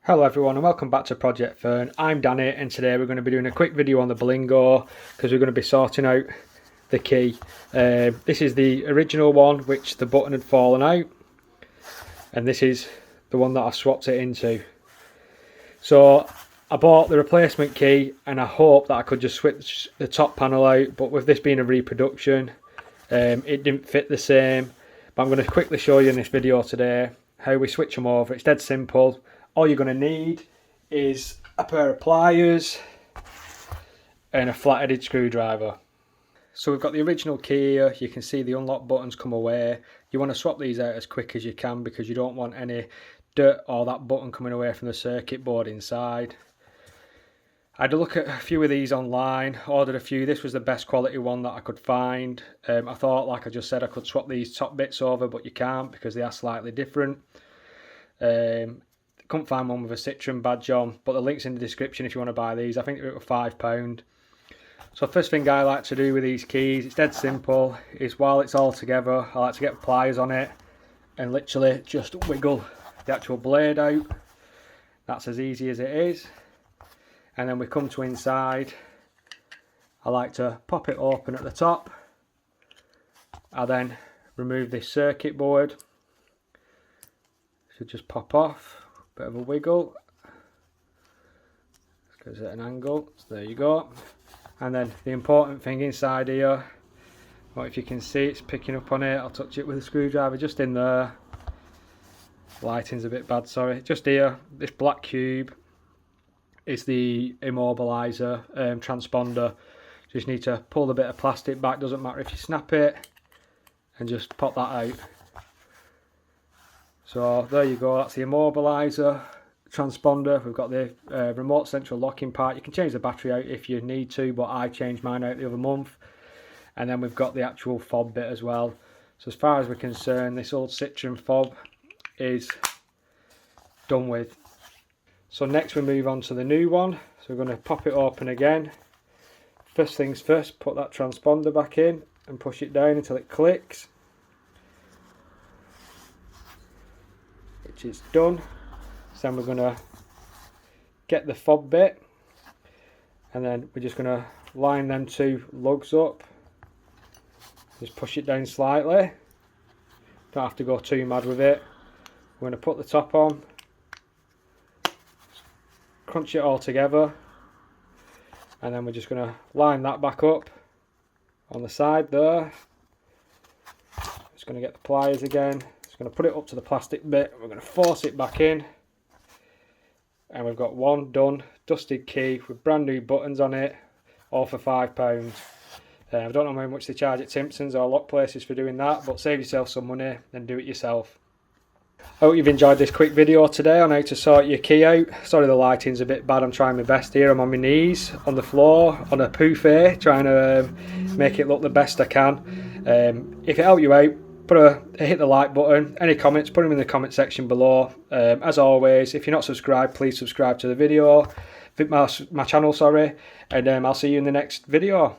Hello everyone and welcome back to Project Fern. I'm Danny and today we're going to be doing a quick video on the Berlingo because we're going to be sorting out the key. This is the original one which the button had fallen out, and this is the one that I swapped it into. So I bought the replacement key and I hope that I could just switch the top panel out, but with this being a reproduction it didn't fit the same. But I'm going to quickly show you in this video today how we switch them over. It's dead simple. All you're going to need is a pair of pliers and a flat-headed screwdriver. So we've got the original key here. You can see the unlock buttons come away. You want to swap these out as quick as you can because you don't want any dirt or that button coming away from the circuit board inside. I had a look at a few of these online, ordered a few. This was the best quality one that I could find. I thought, like I just said, I could swap these top bits over, but you can't because they are slightly different. Couldn't find one with a Citroen badge on, but the link's in the description if you want to buy these. I think they were £5. So first thing I like to do with these keys, it's dead simple, is while it's all together, I like to get pliers on it and literally just wiggle the actual blade out. That's as easy as it is. And then we come to inside. I like to pop it open at the top. I then remove this circuit board. Should just pop off. Bit of a wiggle, because at an angle, so there you go. And then the important thing inside here, well, if you can see it's picking up on it, I'll touch it with a screwdriver just in there. Lighting's a bit bad, sorry. Just here, this black cube is the immobiliser transponder. Just need to pull the bit of plastic back, doesn't matter if you snap it, and just pop that out. So there you go, that's the immobiliser transponder. We've got the remote central locking part. You can change the battery out if you need to, but I changed mine out the other month. And then we've got the actual fob bit as well. So as far as we're concerned, this old Citroen fob is done with. So next we move on to the new one. So we're going to pop it open again. First things first, put that transponder back in and push it down until it clicks. Which is done. So then we're going to get the fob bit, and then we're just going to line them two lugs up. Just push it down slightly. Don't have to go too mad with it. We're going to put the top on, crunch it all together, and then we're just going to line that back up on the side there. Just going to get the pliers again. Going to put it up to the plastic bit, we're going to force it back in, and we've got one done dusted key with brand new buttons on it, all for £5. I don't know how much they charge at Timpson's or lock places for doing that, but save yourself some money and do it yourself. I hope you've enjoyed this quick video today on how to sort your key out. Sorry the lighting's a bit bad, I'm trying my best here. I'm on my knees on the floor on a buffet trying to make it look the best I can. If it helped you out, hit the like button. Any comments, put them in the comment section below. As always, if you're not subscribed, please subscribe to the video, my channel, sorry, and I'll see you in the next video.